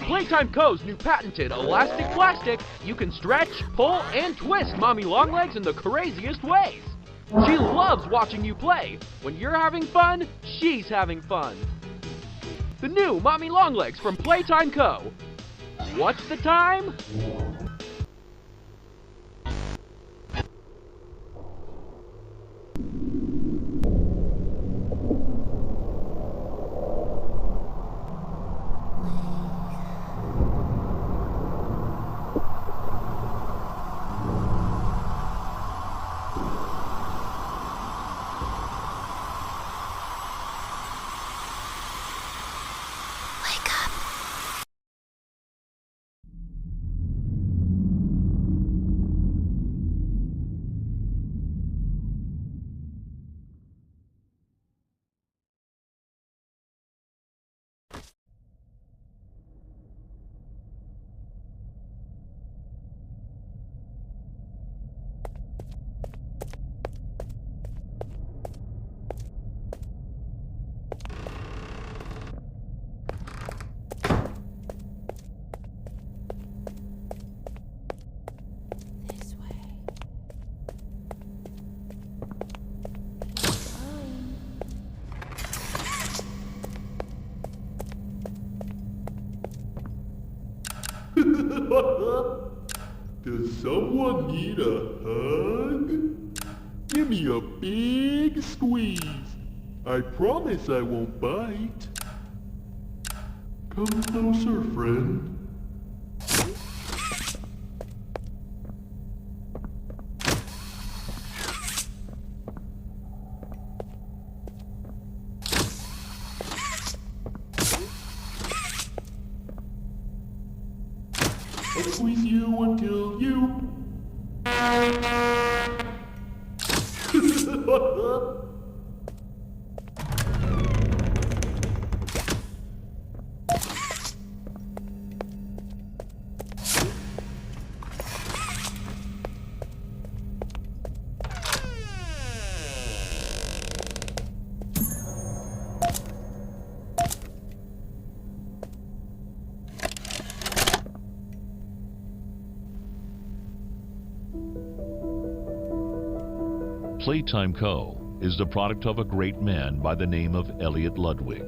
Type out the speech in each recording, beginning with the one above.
Playtime Co.'s new patented elastic plastic, you can stretch, pull, and twist Mommy Longlegs in the craziest ways. She loves watching you play. When you're having fun, she's having fun. The new Mommy Longlegs from Playtime Co. What's the time? Does someone need a hug? Give me a big squeeze. I promise I won't bite. Come closer, friend. I'll squeeze you until you... Playtime Co. is the product of a great man by the name of Elliot Ludwig.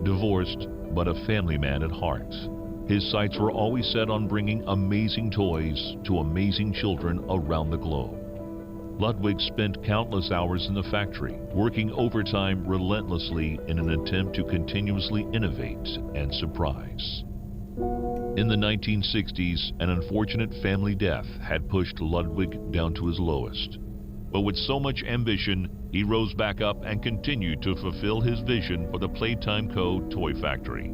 Divorced, but a family man at heart. His sights were always set on bringing amazing toys to amazing children around the globe. Ludwig spent countless hours in the factory, working overtime relentlessly in an attempt to continuously innovate and surprise. In the 1960s, an unfortunate family death had pushed Ludwig down to his lowest. But with so much ambition, he rose back up and continued to fulfill his vision for the Playtime Co. toy factory.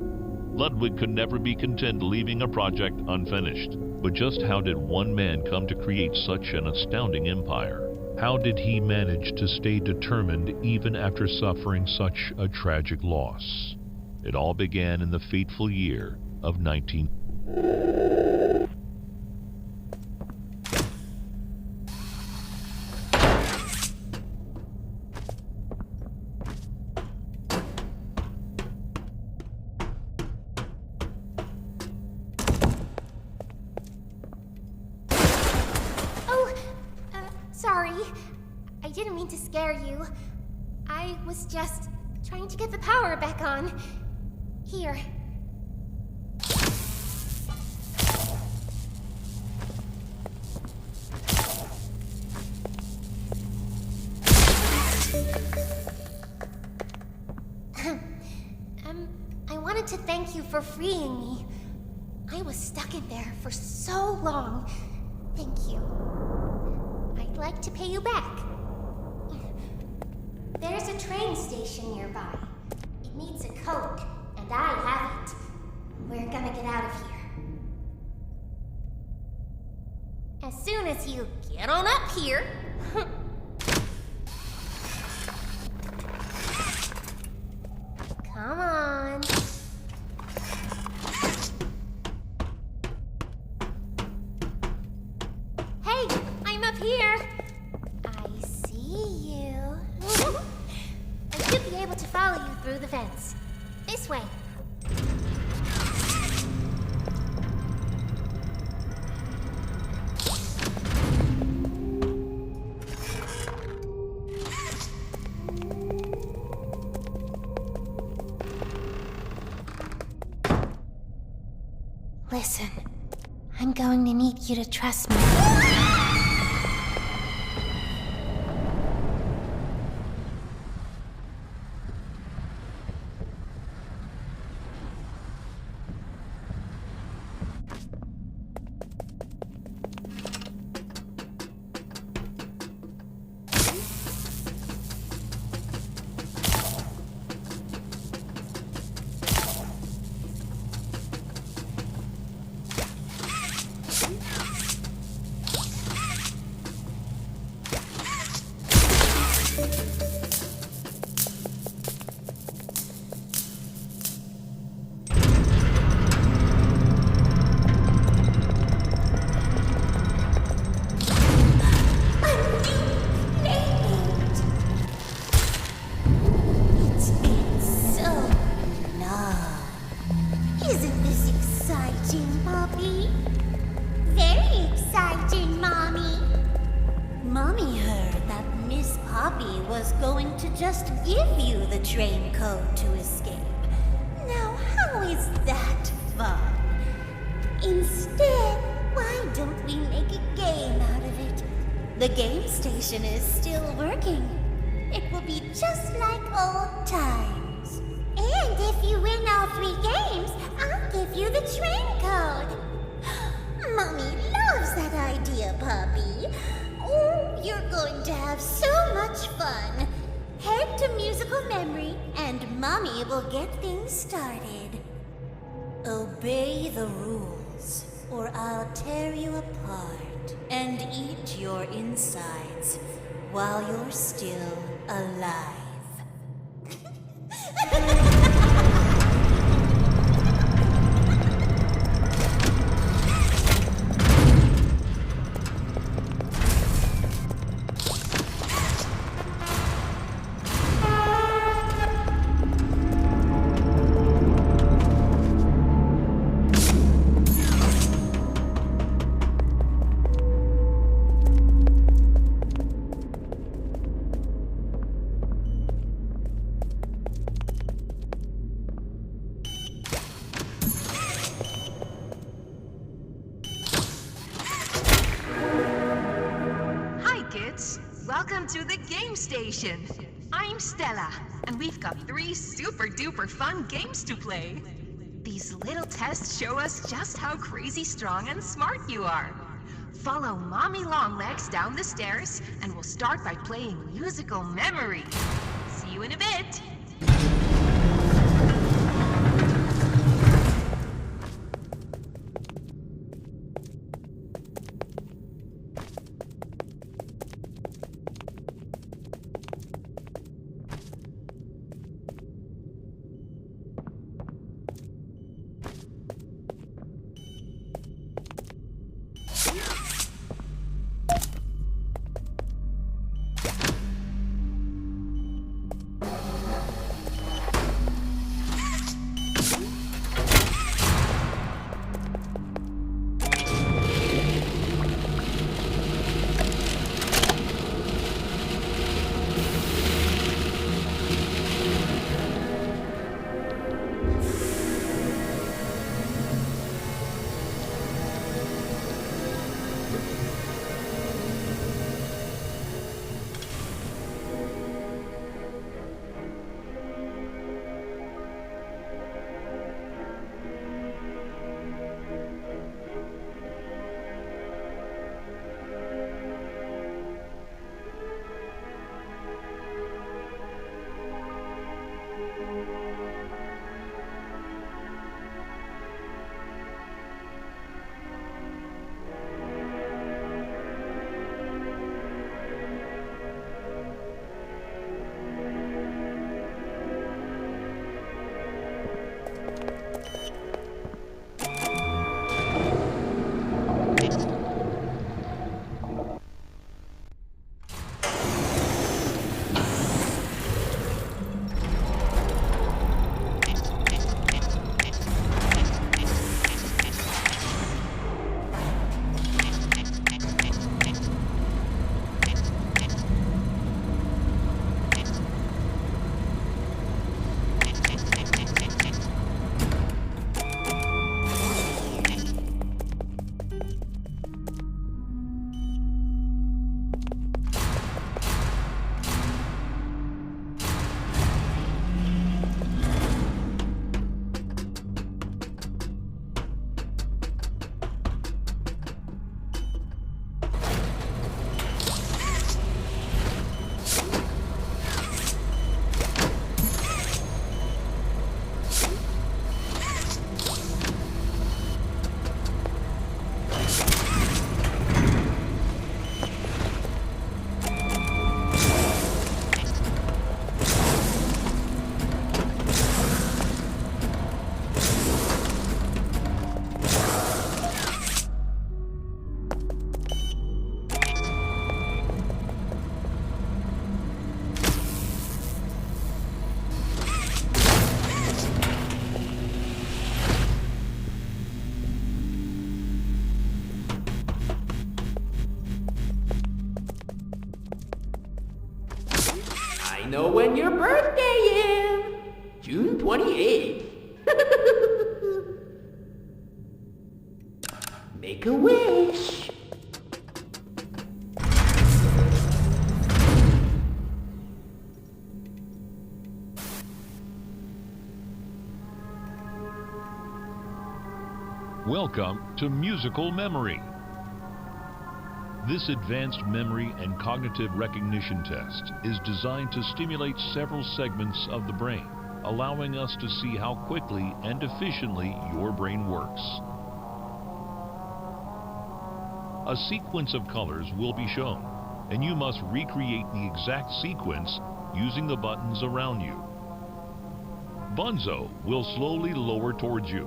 Ludwig could never be content leaving a project unfinished. But just how did one man come to create such an astounding empire? How did he manage to stay determined even after suffering such a tragic loss? It all began in the fateful year of 19... Sorry. I didn't mean to scare you. I was just trying to get the power back on. Here. I wanted to thank you for freeing me. I was stuck in there for so long. Thank you. I'd like to pay you back. There's a train station nearby. It needs a code, and I have it. We're gonna get out of here. As soon as you get on up here. Come on. Hey, I'm up here. I see you. I should be able to follow you through the fence. This way. Listen, I'm going to need you to trust me. Isn't this exciting, Poppy? Very exciting, Mommy. Mommy heard that Miss Poppy was going to just give you the train code to escape. Now, how is that fun? Instead, why don't we make a game out of it? The game station is still working. It will be just like old times. And if you win all 3 games, I'll give you the train code. Mommy loves that idea, Puppy. Oh, you're going to have so much fun. Head to musical memory, and Mommy will get things started. Obey the rules, or I'll tear you apart and eat your insides while you're still alive. Welcome to the game station. I'm Stella, and we've got 3 super duper fun games to play. These little tests show us just how crazy strong and smart you are. Follow Mommy Longlegs down the stairs, and we'll start by playing musical memory. See you in a bit. when your birthday is. June 28th. Make a wish. Welcome to Musical Memory. This advanced memory and cognitive recognition test is designed to stimulate several segments of the brain, allowing us to see how quickly and efficiently your brain works. A sequence of colors will be shown, and you must recreate the exact sequence using the buttons around you. Bunzo will slowly lower towards you.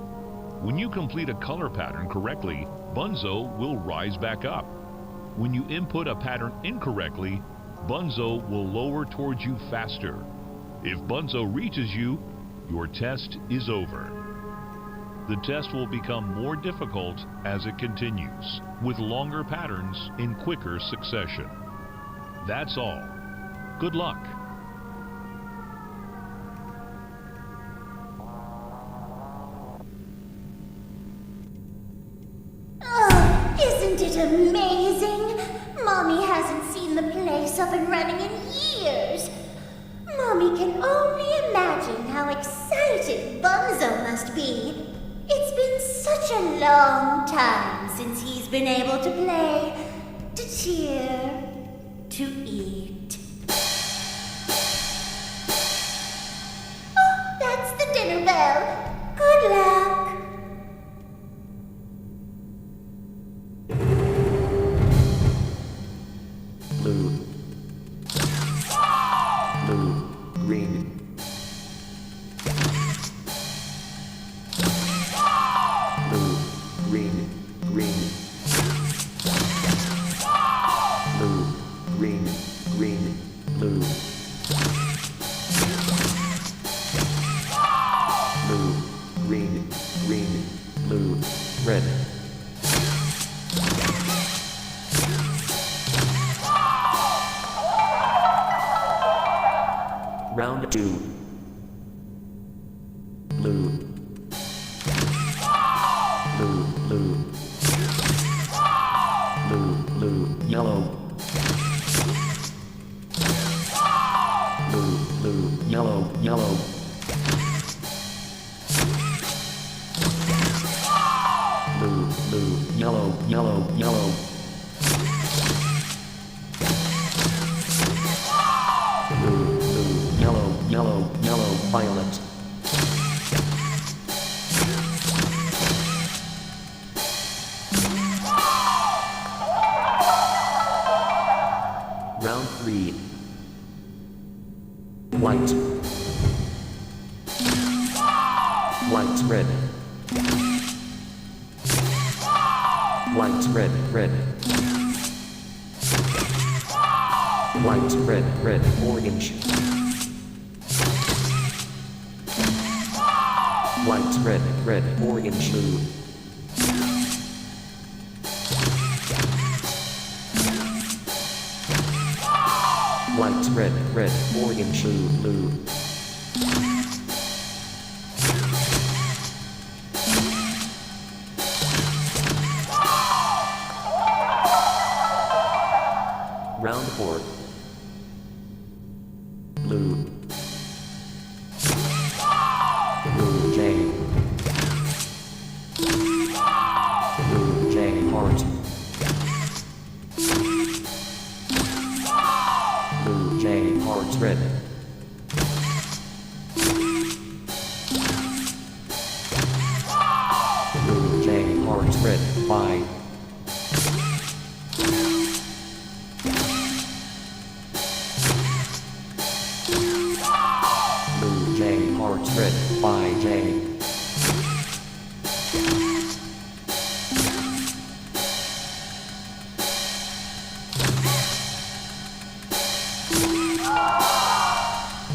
When you complete a color pattern correctly, Bunzo will rise back up. When you input a pattern incorrectly, Bunzo will lower towards you faster. If Bunzo reaches you, your test is over. The test will become more difficult as it continues, with longer patterns in quicker succession. That's all. Good luck. Oh, isn't it amazing? Mommy hasn't seen the place up and running in years. Mommy can only imagine how excited Bunzo must be. It's been such a long time since he's been able to play, to cheer, to eat. Oh, that's the dinner bell. Good luck. Blue. Blue. Green. Blue. Green. Green. Blue. Green. Green. Blue. Blue. Green. Green. Blue. Red. Round 2. Blue. Blue, blue. Blue, blue, yellow. Blue, blue, yellow, yellow. Blue, blue, yellow, yellow, yellow. Blue, blue, yellow, yellow, yellow, violet. Round 3. White. White, red. White, red, red. White, red, red, orange. White, red, red, orange, blue. White, red, red, orange, blue, blue. Round 4. Blue. Blue J. Blue J heart. Blue J heart red. Blue J heart red. Bye. Blue J heart red. Bye J.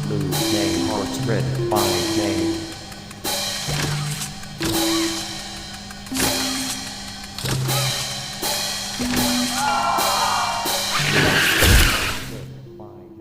Blue J heart red. Bye J. Bye J.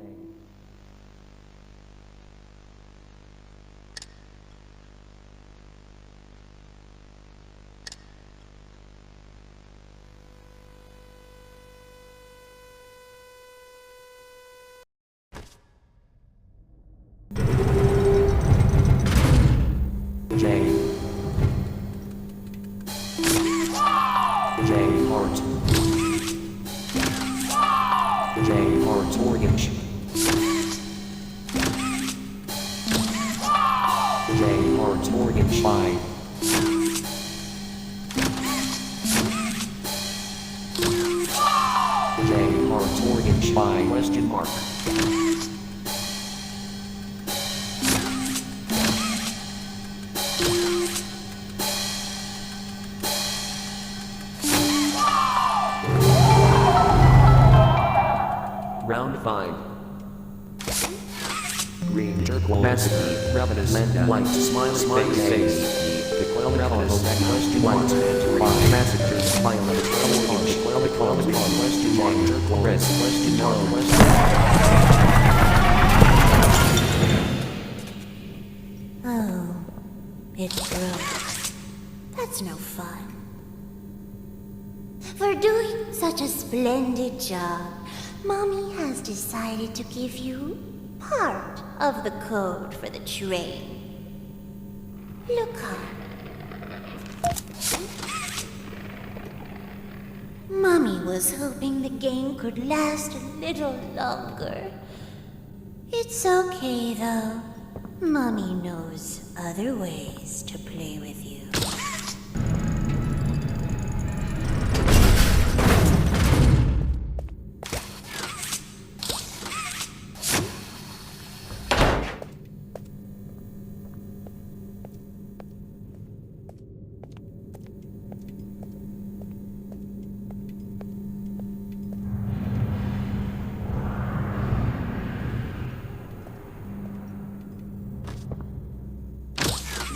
J. Hearts Mortgage 5. J. Hearts Mortgage 5 question mark. Round 5. Green turquoise massive ravenous manda light smiley face. The clown ravenous question light 5 massacres violet orange clown question mark turquoise question mark Oh, it broke. That's no fun. For doing such a splendid job, Mommy has decided to give you part of the code for the train. Look up. Mommy was hoping the game could last a little longer. It's okay, though. Mommy knows other ways to play with you.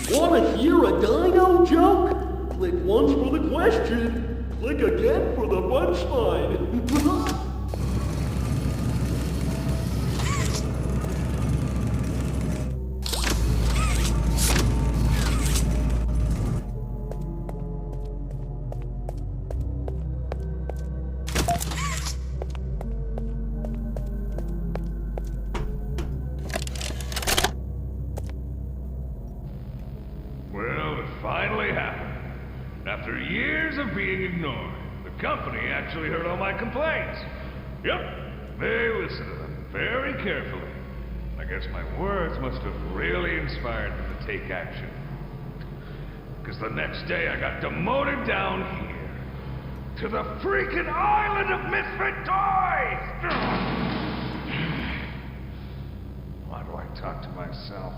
Wanna hear a dino joke? Click once for the question. Click again for the punchline. Well, it finally happened. After years of being ignored, the company actually heard all my complaints. Yep, they listened to them very carefully. I guess my words must have really inspired them to take action. Because the next day I got demoted down here to the freaking island of misfit toys! Why do I talk to myself?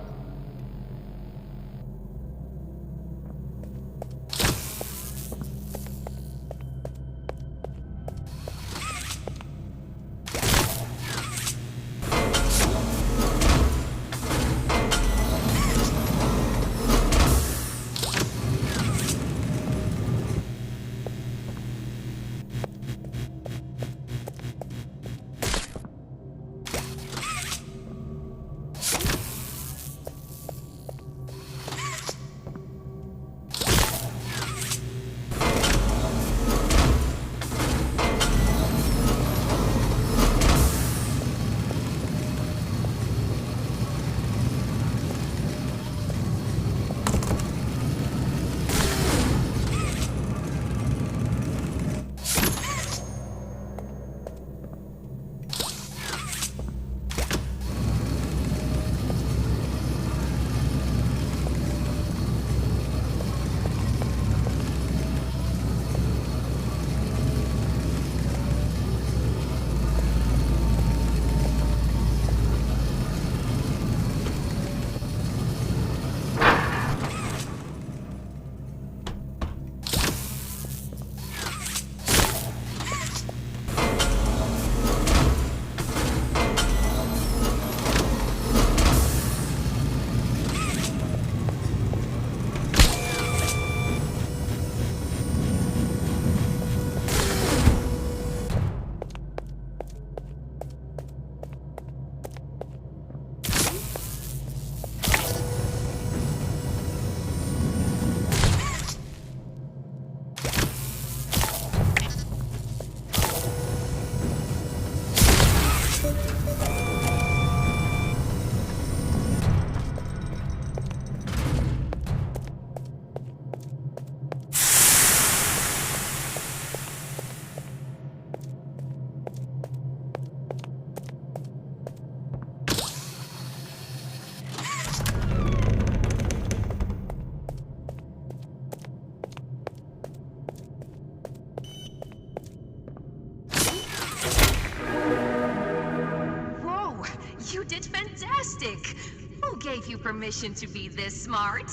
gave you permission to be this smart?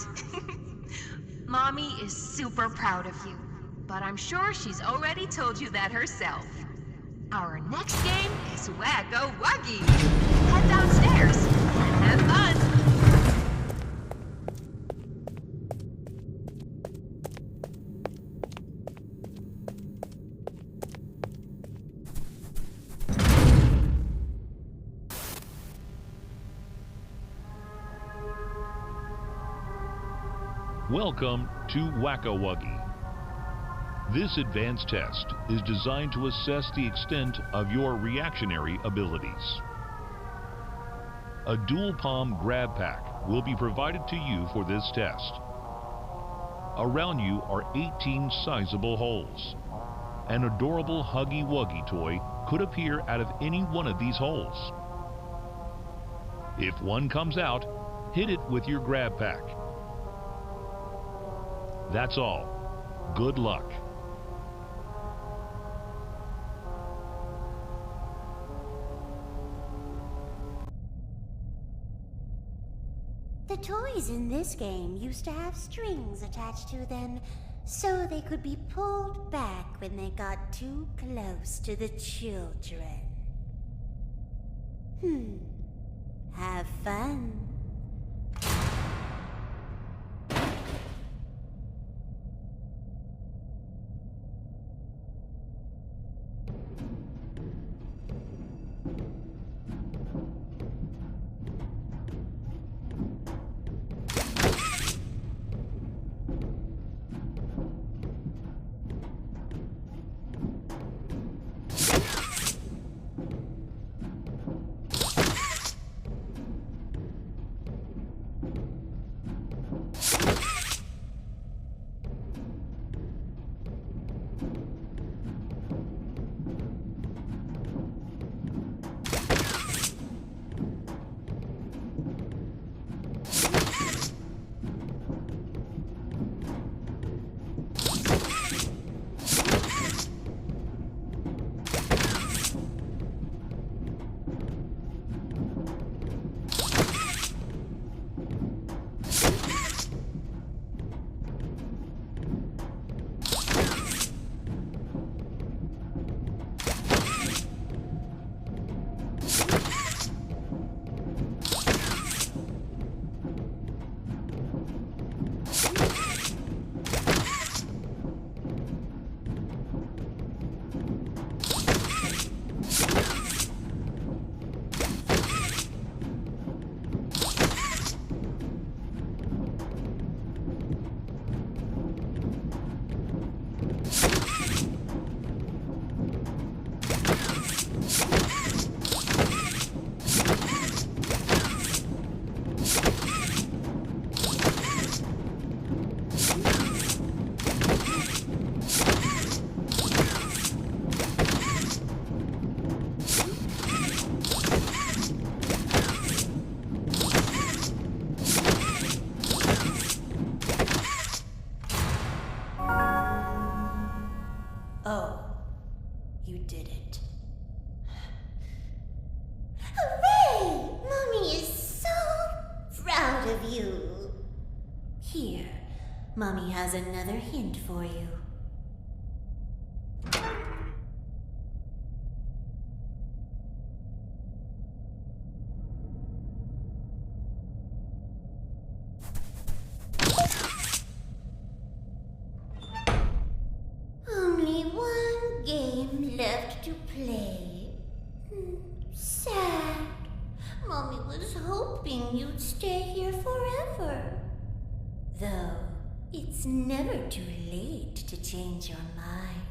Mommy is super proud of you, but I'm sure she's already told you that herself. Our next game is Wacko Wuggy. Head downstairs and have fun. Welcome to Wacko Wuggy. This advanced test is designed to assess the extent of your reactionary abilities. A dual palm grab pack will be provided to you for this test. Around you are 18 sizable holes. An adorable Huggy Wuggy toy could appear out of any one of these holes. If one comes out, hit it with your grab pack. That's all. Good luck. The toys in this game used to have strings attached to them, so they could be pulled back when they got too close to the children. Have fun. Oh, you did it. Hooray! Mommy is so proud of you. Here, Mommy has another hint for you. Only one game left to play. Sad. Mommy was hoping you'd stay here forever. Though, it's never too late to change your mind.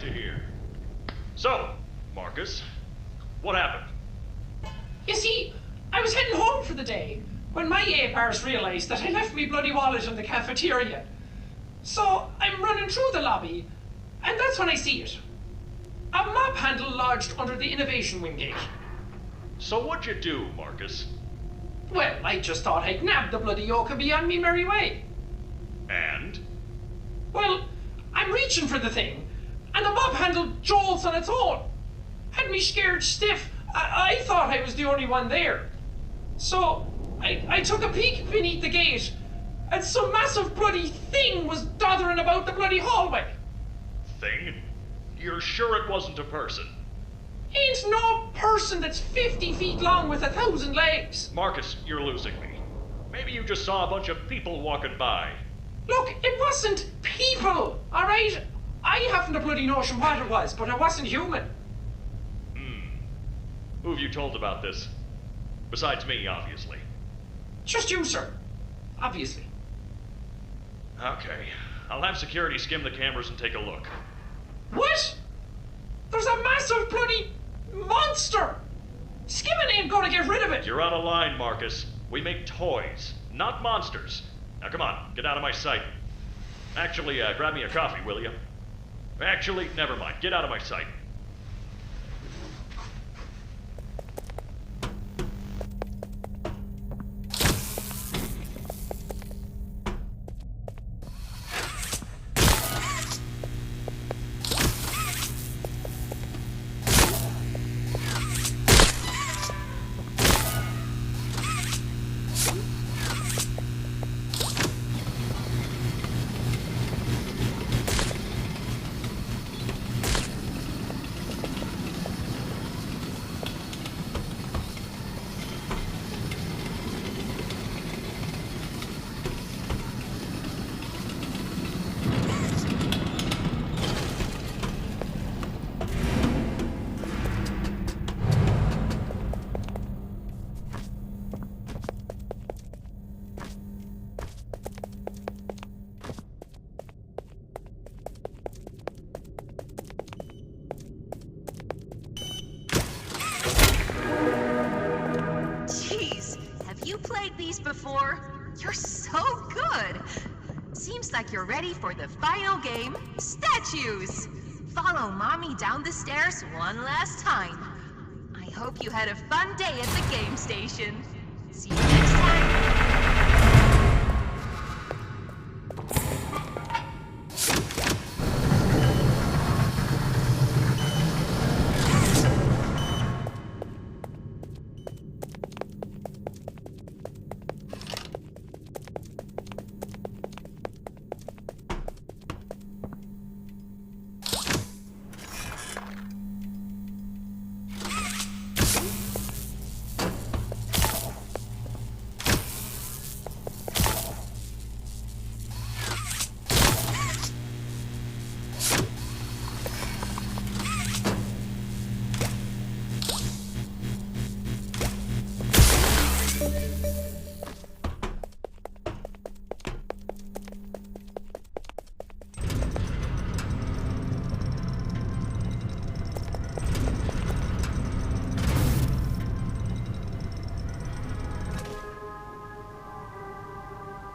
to hear. So, Marcus, what happened? You see, I was heading home for the day when my apars realised that I left me bloody wallet in the cafeteria. So I'm running through the lobby, and that's when I see it. A mop handle lodged under the innovation wing gate. So what'd you do, Marcus? Well, I just thought I'd nab the bloody yoke and be on me merry way. And? Well, I'm reaching for the thing, and the mop handle jolts on its own. Had me scared stiff. I thought I was the only one there. So I took a peek beneath the gate, and some massive bloody thing was dothering about the bloody hallway. Thing? You're sure it wasn't a person? Ain't no person that's 50 feet long with 1,000 legs. Marcus, you're losing me. Maybe you just saw a bunch of people walking by. Look, it wasn't people, alright? I haven't a bloody notion what it was, but it wasn't human. Who have you told about this? Besides me, obviously. Just you, sir. Obviously. Okay. I'll have security skim the cameras and take a look. What? There's a massive bloody monster! Skimming ain't gonna get rid of it! You're out of line, Marcus. We make toys, not monsters. Now come on, get out of my sight. Actually, grab me a coffee, will you? Actually, never mind. Get out of my sight. Before. You're so good. Seems like you're ready for the final game, statues. Follow Mommy down the stairs one last time. I hope you had a fun day at the game station. See you next time.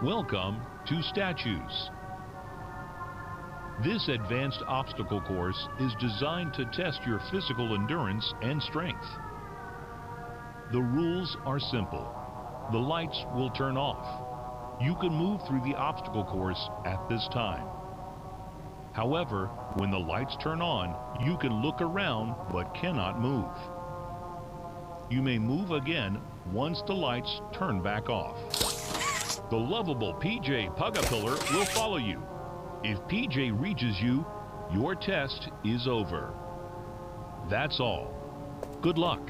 Welcome to Statues. This advanced obstacle course is designed to test your physical endurance and strength. The rules are simple. The lights will turn off. You can move through the obstacle course at this time. However, when the lights turn on, you can look around but cannot move. You may move again once the lights turn back off. The lovable PJ Pugapillar will follow you. If PJ reaches you, your test is over. That's all. Good luck.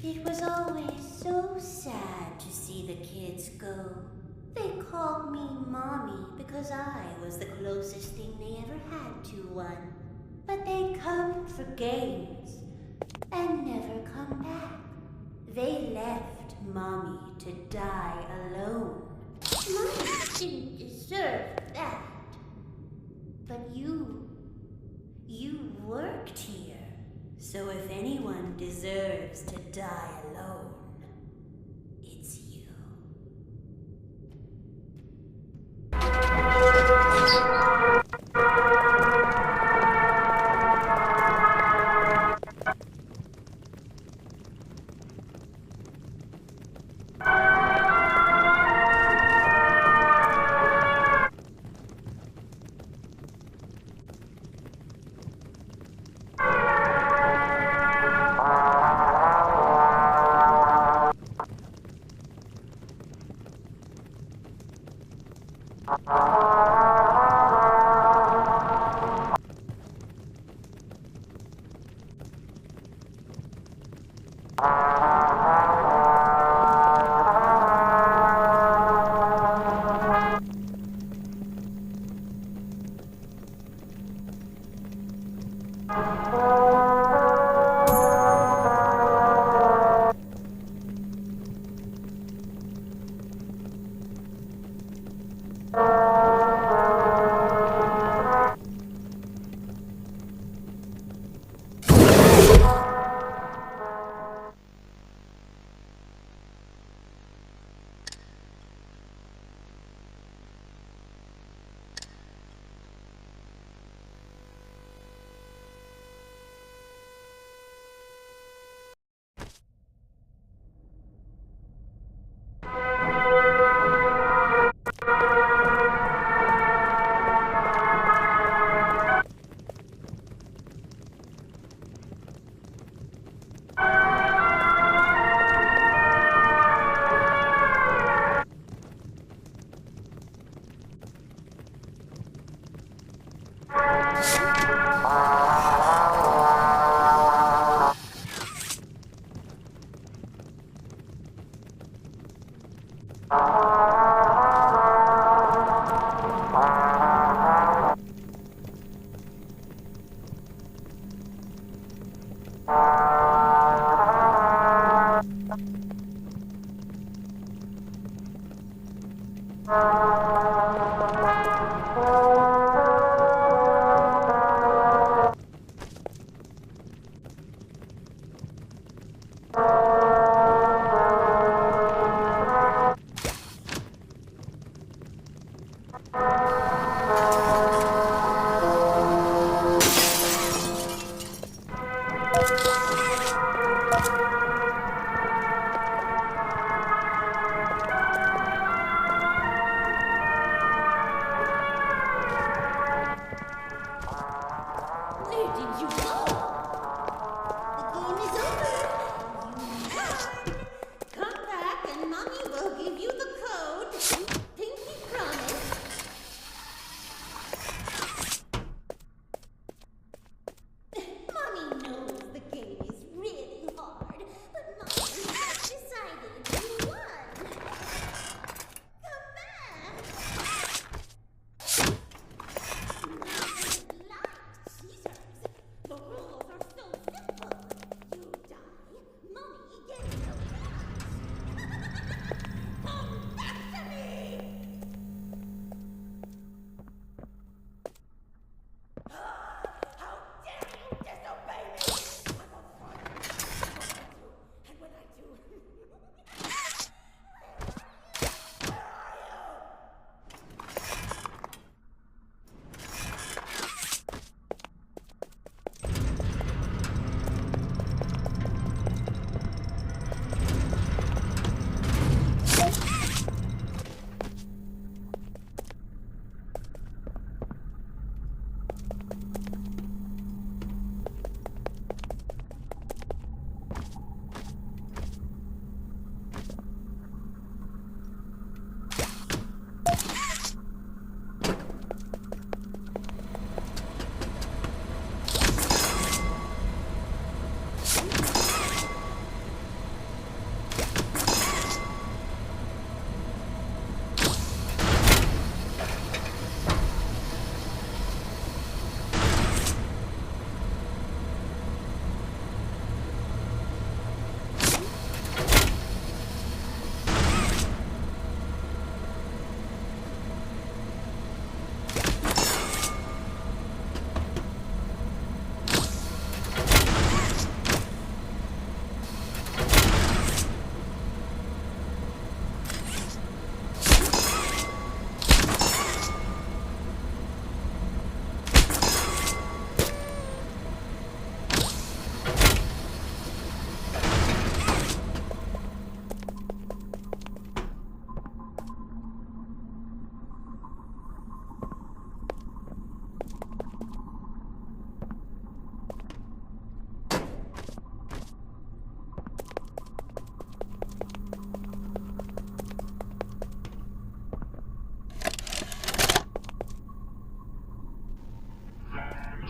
It was always so sad to see the kids go. They called me Mommy because I was the closest thing they ever had to one. But they'd come for games. and never come back. They left Mommy to die alone. Mommy didn't deserve that. But you worked here. So if anyone deserves to die alone, it's you.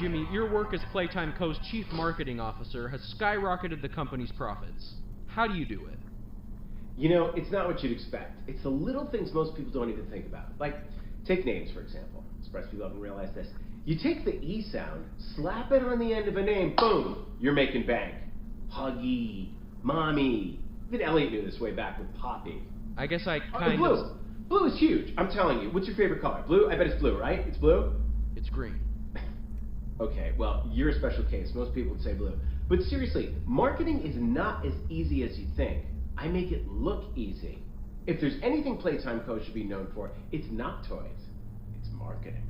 Jimmy, your work as Playtime Co.'s chief marketing officer has skyrocketed the company's profits. How do you do it? You know, it's not what you'd expect. It's the little things most people don't even think about. Like, take names, for example. Express people haven't realized this. You take the E sound, slap it on the end of a name, boom, you're making bank. Huggy, Mommy. Even Elliot knew this way back with Poppy. I guess I Blue. Blue is huge, I'm telling you. What's your favorite color? Blue? I bet it's blue, right? It's blue? It's green. Okay, well, you're a special case. Most people would say blue. But seriously, marketing is not as easy as you think. I make it look easy. If there's anything Playtime Co. should be known for, it's not toys. It's marketing.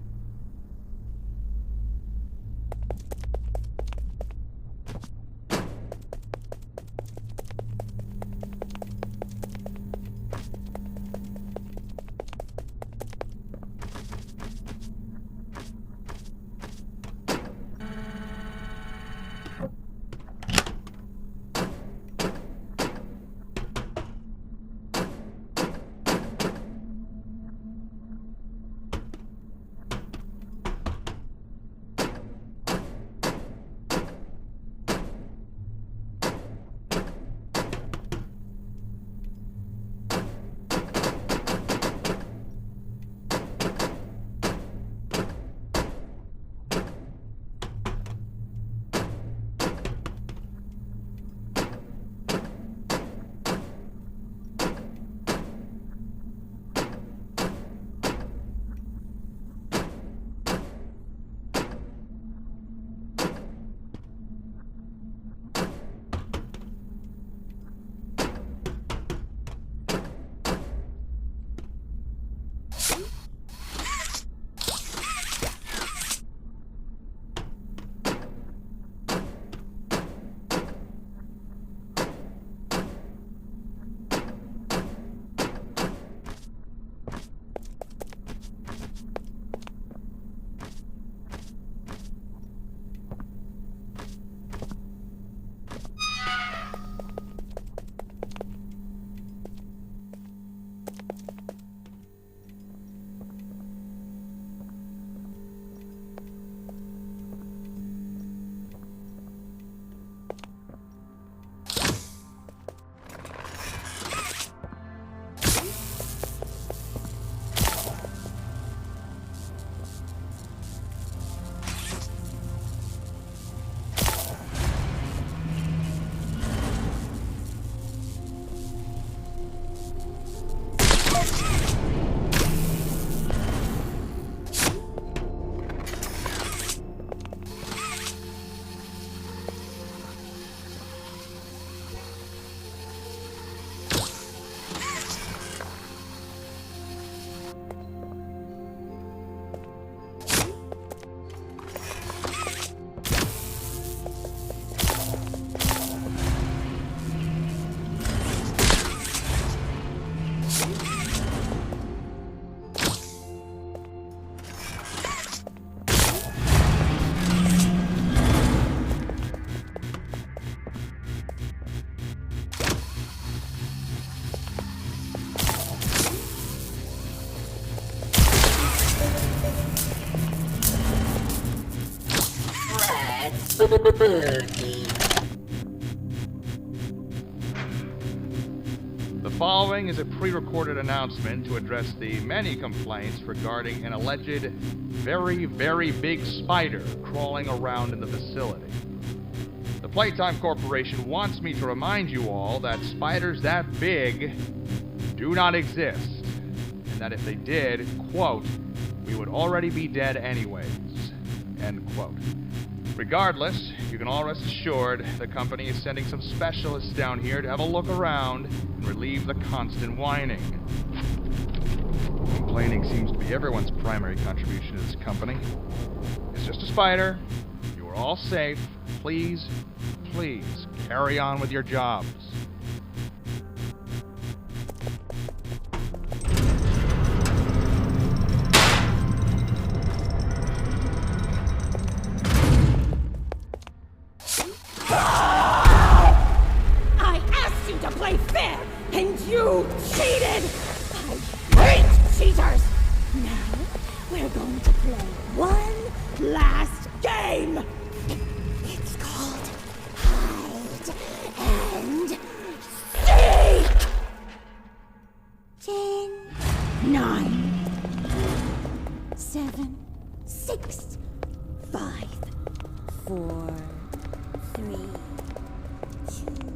The following is a pre-recorded announcement to address the many complaints regarding an alleged very, very big spider crawling around in the facility. The Playtime Corporation wants me to remind you all that spiders that big do not exist, and that if they did, quote, we would already be dead anyways, end quote. Regardless, you can all rest assured the company is sending some specialists down here to have a look around and relieve the constant whining. Complaining seems to be everyone's primary contribution to this company. It's just a spider. You are all safe. Please, please, carry on with your jobs. I asked you to play fair, and you cheated! I hate cheaters! Now, we're going to play one last game! It's called hide and seek! 10, 9, 7, 6, 5, 4, 3, 2.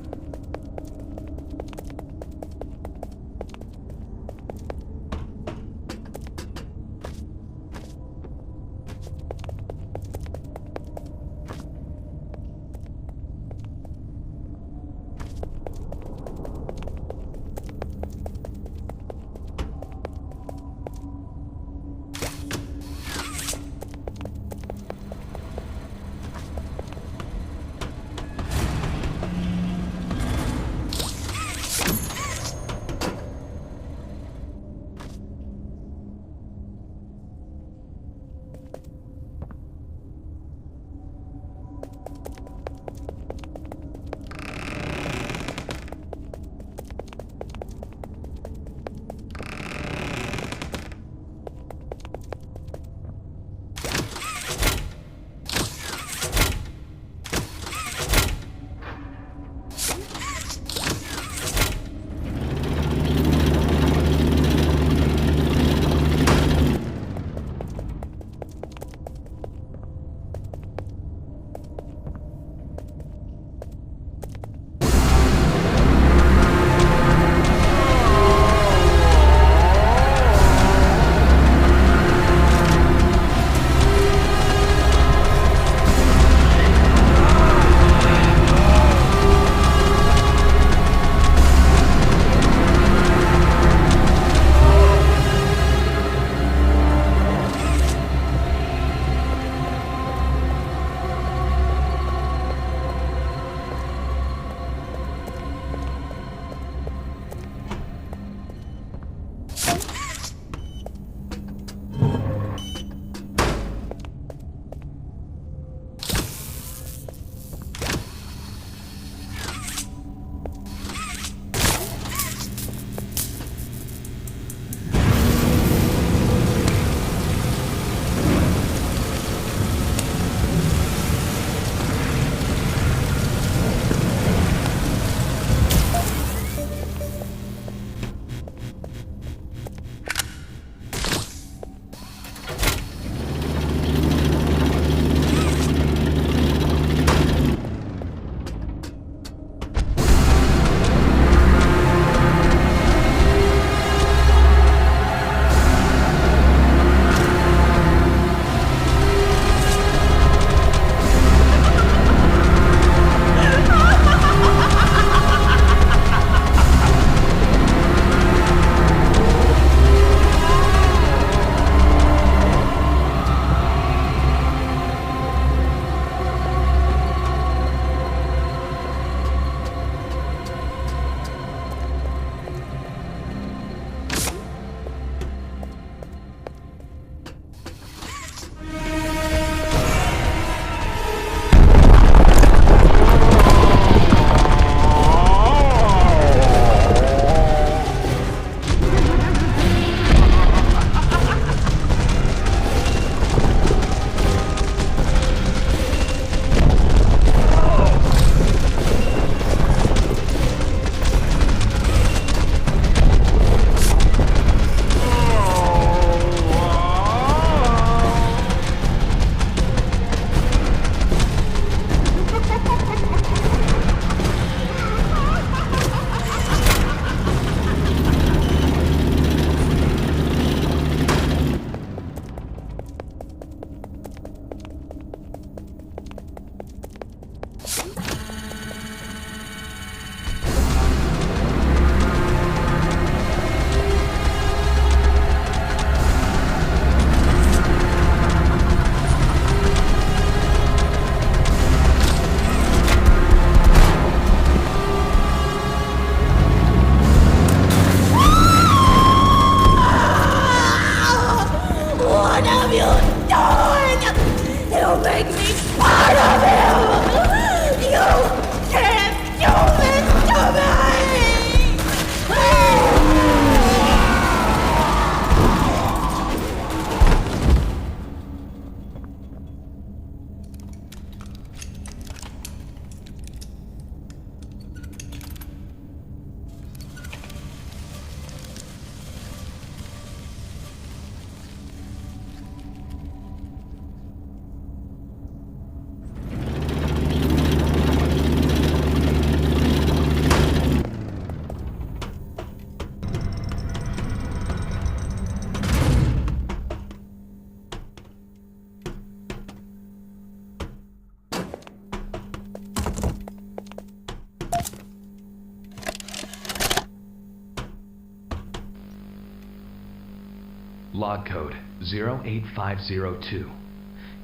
Log code 08502.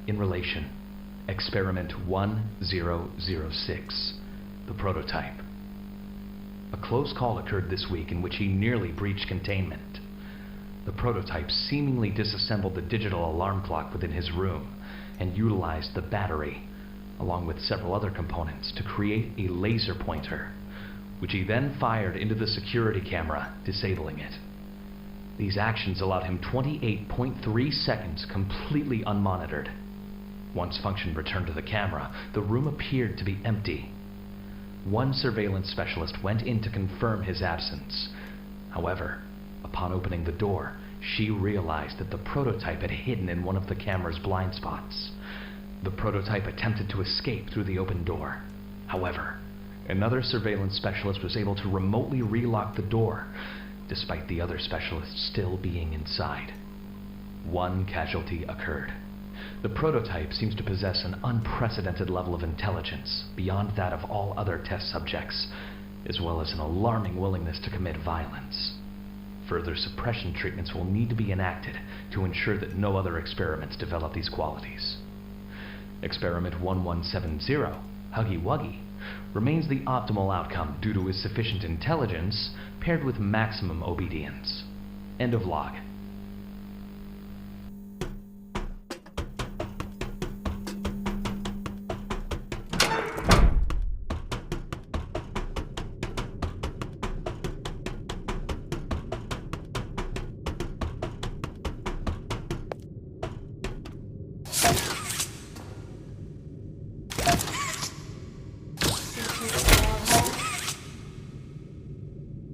In relation, Experiment 1006, the prototype. A close call occurred this week in which he nearly breached containment. The prototype seemingly disassembled the digital alarm clock within his room and utilized the battery, along with several other components, to create a laser pointer, which he then fired into the security camera, disabling it. These actions allowed him 28.3 seconds completely unmonitored. Once function returned to the camera, the room appeared to be empty. One surveillance specialist went in to confirm his absence. However, upon opening the door, she realized that the prototype had hidden in one of the camera's blind spots. The prototype attempted to escape through the open door. However, another surveillance specialist was able to remotely relock the door, despite the other specialists still being inside. One casualty occurred. The prototype seems to possess an unprecedented level of intelligence beyond that of all other test subjects, as well as an alarming willingness to commit violence. Further suppression treatments will need to be enacted to ensure that no other experiments develop these qualities. Experiment 1170, Huggy Wuggy, remains the optimal outcome due to his sufficient intelligence paired with maximum obedience. End of log.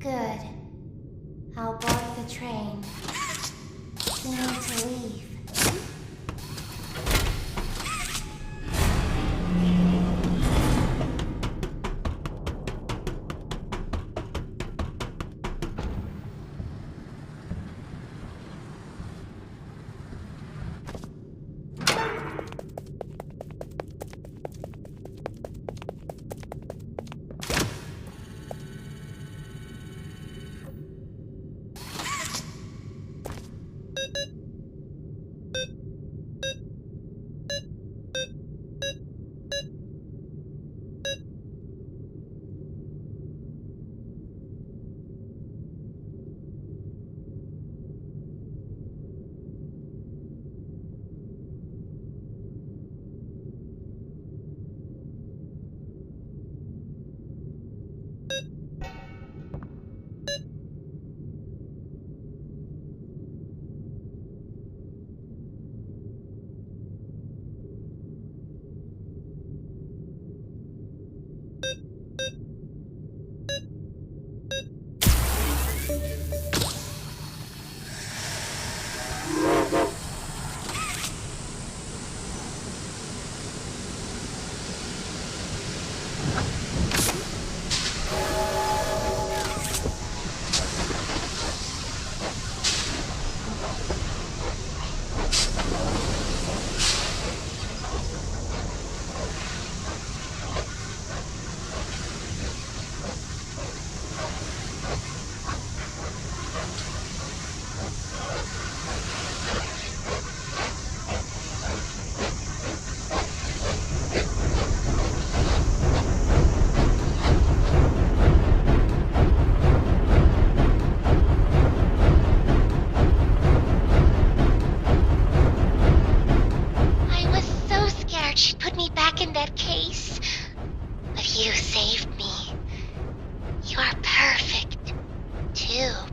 Good. I'll board the train. We need to leave.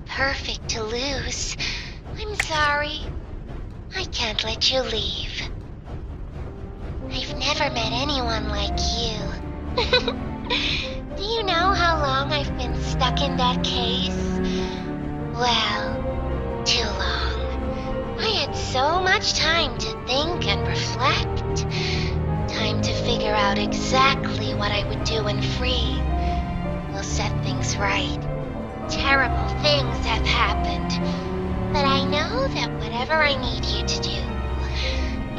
Perfect to lose. I'm sorry. I can't let you leave. I've never met anyone like you. Do you know how long I've been stuck in that case? Well, too long. I had so much time to think and reflect. Time to figure out exactly what I would do when free. We'll set things right. Terrible things have happened. But I know that whatever I need you to do,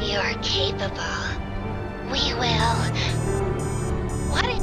you're capable. We will. What if...